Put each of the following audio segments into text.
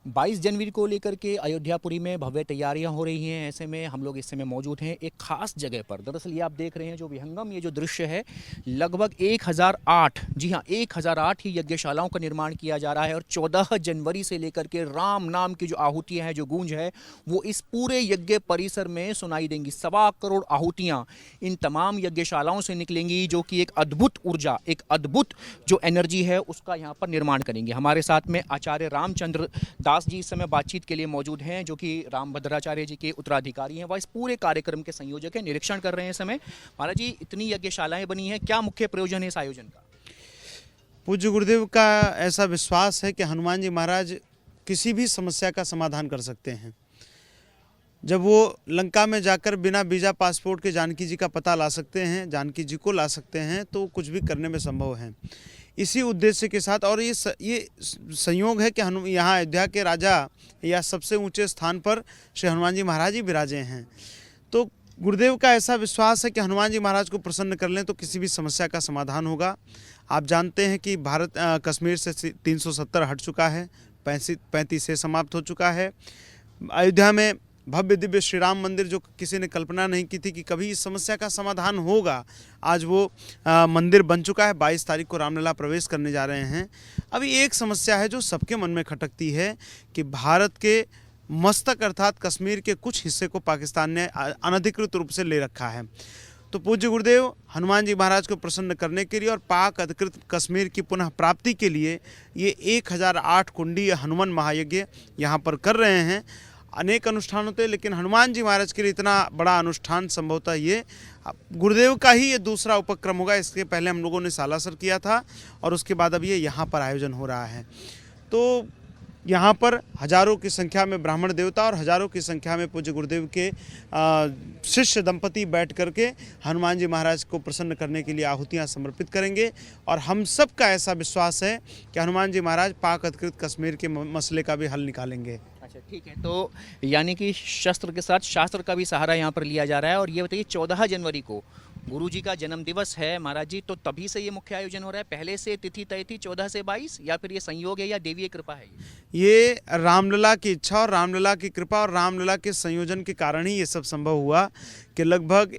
22 जनवरी को लेकर के अयोध्यापुरी में भव्य तैयारियां हो रही हैं। ऐसे में हम लोग इस समय मौजूद हैं एक खास जगह पर। दरअसल ये आप देख रहे हैं जो विहंगम ये जो दृश्य है, लगभग 1008, जी हाँ 1008 ही यज्ञशालाओं का निर्माण किया जा रहा है और 14 जनवरी से लेकर के राम नाम की जो आहुतियां हैं, जो गूंज है, वो इस पूरे यज्ञ परिसर में सुनाई देंगी। 1.25 करोड़ आहुतियां इन तमाम यज्ञशालाओं से निकलेंगी, जो कि एक अद्भुत ऊर्जा, एक अद्भुत जो एनर्जी है उसका यहाँ पर निर्माण करेंगे। हमारे साथ में आचार्य रामचंद्र दास जी इस समय बातचीत के लिए मौजूद हैं, जो कि रामभद्राचार्य जी के उत्तराधिकारी हैं। वह इस पूरे कार्यक्रम के संयोजक हैं, निरीक्षण कर रहे हैं इस समय। महाराज जी, इतनी यज्ञशालाएं बनी हैं, क्या मुख्य प्रयोजन है इस आयोजन का? पूज्य गुरुदेव का ऐसा विश्वास है कि हनुमान जी महाराज किसी भी समस्या का समाधान कर सकते हैं। जब वो लंका में जाकर बिना वीज़ा पासपोर्ट के जानकी जी का पता ला सकते हैं, जानकी जी को ला सकते हैं, तो कुछ भी करने में संभव है। इसी उद्देश्य के साथ, और ये संयोग है कि यहाँ अयोध्या के राजा या सबसे ऊंचे स्थान पर श्री हनुमान जी महाराज ही विराजे हैं। तो गुरुदेव का ऐसा विश्वास है कि हनुमान जी महाराज को प्रसन्न कर लें तो किसी भी समस्या का समाधान होगा। आप जानते हैं कि भारत कश्मीर से 370 हट चुका है, 35 से समाप्त हो चुका है। अयोध्या में भव्य दिव्य श्री राम मंदिर, जो किसी ने कल्पना नहीं की थी कि कभी इस समस्या का समाधान होगा, आज वो मंदिर बन चुका है। 22 तारीख को रामलला प्रवेश करने जा रहे हैं। अभी एक समस्या है जो सबके मन में खटकती है कि भारत के मस्तक अर्थात कश्मीर के कुछ हिस्से को पाकिस्तान ने अनधिकृत रूप से ले रखा है। तो पूज्य गुरुदेव हनुमान जी महाराज को प्रसन्न करने के लिए और पाक अधिकृत कश्मीर की पुनः प्राप्ति के लिए ये 1008 कुंडीय हनुमान महायज्ञ यहाँ पर कर रहे हैं। अनेक अनुष्ठान होते हैं, लेकिन हनुमान जी महाराज के लिए इतना बड़ा अनुष्ठान संभवतः ये गुरुदेव का ही ये दूसरा उपक्रम होगा। इसके पहले हम लोगों ने सालासर किया था और उसके बाद अब ये यहाँ पर आयोजन हो रहा है। तो यहाँ पर हजारों की संख्या में ब्राह्मण देवता और हजारों की संख्या में पूज्य गुरुदेव के शिष्य दंपति बैठ करके हनुमान जी महाराज को प्रसन्न करने के लिए आहुतियाँ समर्पित करेंगे। और हम सब का ऐसा विश्वास है कि हनुमान जी महाराज पाक अधिकृत कश्मीर के मसले का भी हल निकालेंगे। अच्छा, ठीक है। तो यानी कि शस्त्र के साथ शास्त्र का भी सहारा यहाँ पर लिया जा रहा है। और ये बताइए, 14 जनवरी को गुरु जी का जन्म दिवस है महाराज जी, तो तभी से ये मुख्य आयोजन हो रहा है? पहले से तिथि तय थी 14 से 22, या फिर ये संयोग है या देवीय कृपा है? ये रामलला की इच्छा और रामलला की कृपा और रामलला के संयोजन के कारण ही ये सब संभव हुआ कि लगभग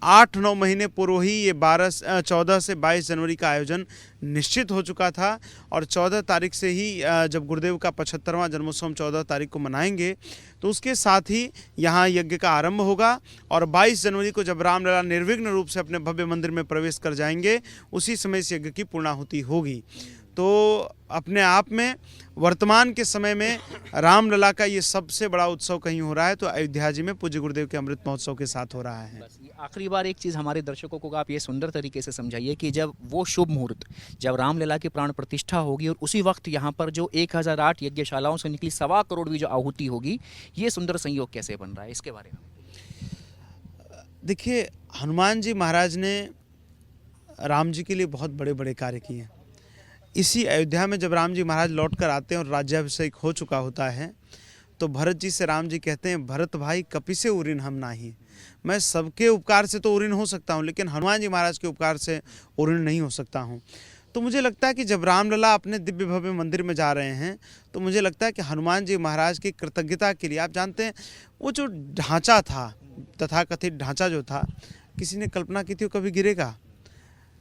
8-9 महीने पूर्व ही ये 14 से 22 जनवरी का आयोजन निश्चित हो चुका था। और 14 तारीख से ही जब गुरुदेव का 75वां जन्मोत्सव 14 तारीख को मनाएंगे, तो उसके साथ ही यहाँ यज्ञ का आरंभ होगा। और 22 जनवरी को जब रामलला निर्विघ्न रूप से अपने भव्य मंदिर में प्रवेश कर जाएंगे, उसी समय इस यज्ञ की पूर्णाहुति होगी। तो अपने आप में वर्तमान के समय में रामलला का ये सबसे बड़ा उत्सव कहीं हो रहा है तो अयोध्या जी में पूज्य गुरुदेव के अमृत महोत्सव के साथ हो रहा है। बस ये आखिरी बार एक चीज़ हमारे दर्शकों को आप ये सुंदर तरीके से समझाइए कि जब वो शुभ मुहूर्त, जब रामलला की प्राण प्रतिष्ठा होगी और उसी वक्त यहाँ पर जो 1008 यज्ञशालाओं से निकली 1.25 करोड़ की जो आहुति होगी, ये सुंदर संयोग कैसे बन रहा है, इसके बारे में? देखिए, हनुमान जी महाराज ने राम जी के लिए बहुत बड़े बड़े कार्य किए हैं। इसी अयोध्या में जब राम जी महाराज लौट कर आते हैं और राज्याभिषेक हो चुका होता है, तो भरत जी से राम जी कहते हैं, भरत भाई कपि से उरिन हम नाही। मैं सबके उपकार से तो उरिन हो सकता हूँ, लेकिन हनुमान जी महाराज के उपकार से उरिन नहीं हो सकता हूँ। तो मुझे लगता है कि जब रामलला अपने दिव्य भव्य मंदिर में जा रहे हैं, तो मुझे लगता है कि हनुमान जी महाराज की कृतज्ञता के लिए, आप जानते हैं वो जो ढांचा था, तथाकथित ढांचा जो था, किसी ने कल्पना की थी वो कभी गिरेगा?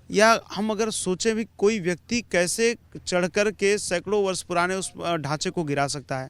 या हम अगर सोचें भी, कोई व्यक्ति कैसे चढ़ कर के सैकड़ों वर्ष पुराने उस ढांचे को गिरा सकता है?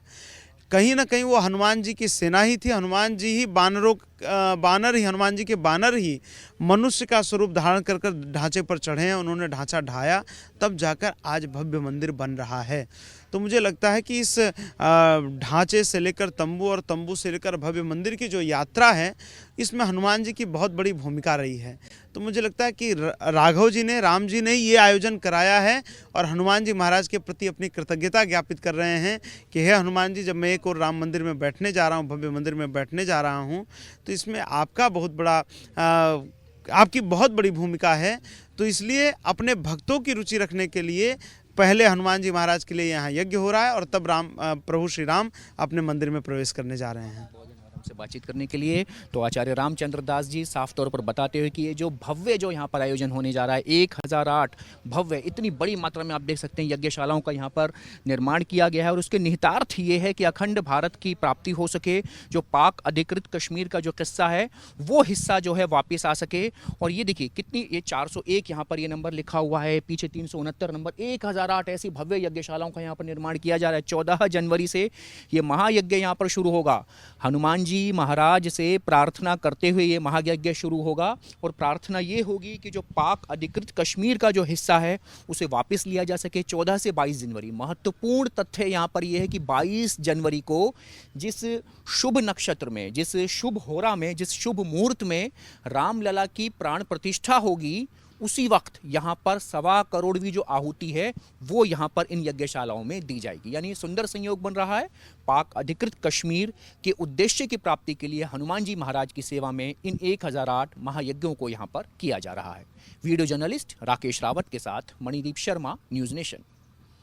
कहीं ना कहीं वो हनुमान जी की सेना ही थी। हनुमान जी ही बानर ही, हनुमान जी के बानर ही मनुष्य का स्वरूप धारण कर कर ढांचे पर चढ़े हैं। उन्होंने ढांचा ढाया, तब जाकर आज भव्य मंदिर बन रहा है। तो मुझे लगता है कि इस ढांचे से लेकर तंबू और तंबू से लेकर भव्य मंदिर की जो यात्रा है, इसमें हनुमान जी की बहुत बड़ी भूमिका रही है। तो मुझे लगता है कि राघव जी ने, राम जी ने ये आयोजन कराया है और हनुमान जी महाराज के प्रति अपनी कृतज्ञता ज्ञापित कर रहे हैं कि हे हनुमान जी, जब मैं एक और राम मंदिर में बैठने जा रहा हूँ, भव्य मंदिर में बैठने जा रहा हूँ, तो इसमें आपका बहुत बड़ा आपकी बहुत बड़ी भूमिका है। तो इसलिए अपने भक्तों की रुचि रखने के लिए पहले हनुमान जी महाराज के लिए यहाँ यज्ञ हो रहा है और तब प्रभु श्री राम अपने मंदिर में प्रवेश करने जा रहे हैं। हमसे बातचीत करने के लिए। तो आचार्य रामचंद्र दास जी साफ तौर पर बताते हुए कि ये जो भव्य जो यहाँ पर आयोजन होने जा रहा है 1008 भव्य, इतनी बड़ी मात्रा में आप देख सकते हैं यज्ञशालाओं का यहाँ पर निर्माण किया गया है और उसके निहितार्थ ये है कि अखंड भारत की प्राप्ति हो सके, जो पाक अधिकृत कश्मीर का जो किस्सा है वो हिस्सा जो है वापस आ सके। और ये देखिए कितनी, ये 401 यहाँ पर ये नंबर लिखा हुआ है, पीछे 369 नंबर, 1008 ऐसी भव्य यज्ञशालाओं का यहाँ पर निर्माण किया जा रहा है। 14 जनवरी से ये महायज्ञ यहाँ पर शुरू होगा। हनुमान जी महाराज से प्रार्थना करते हुए ये महायज्ञ शुरू होगा और प्रार्थना ये होगी कि जो पाक अधिकृत कश्मीर का जो हिस्सा है उसे वापस लिया जा सके। 14 से 22 जनवरी, महत्वपूर्ण तथ्य यहाँ पर यह है कि 22 जनवरी को जिस शुभ नक्षत्र में, जिस शुभ होरा में, जिस शुभ मुहूर्त में रामलला की प्राण प्रतिष्ठा होगी, उसी वक्त यहाँ पर 1.25 करोड़वीं जो आहुति है वो यहाँ पर इन यज्ञशालाओं में दी जाएगी। यानी सुंदर संयोग बन रहा है। पाक अधिकृत कश्मीर के उद्देश्य की प्राप्ति के लिए हनुमान जी महाराज की सेवा में इन 1008 महायज्ञों को यहाँ पर किया जा रहा है। वीडियो जर्नलिस्ट राकेश रावत के साथ मणिदीप शर्मा, न्यूज़ नेशन।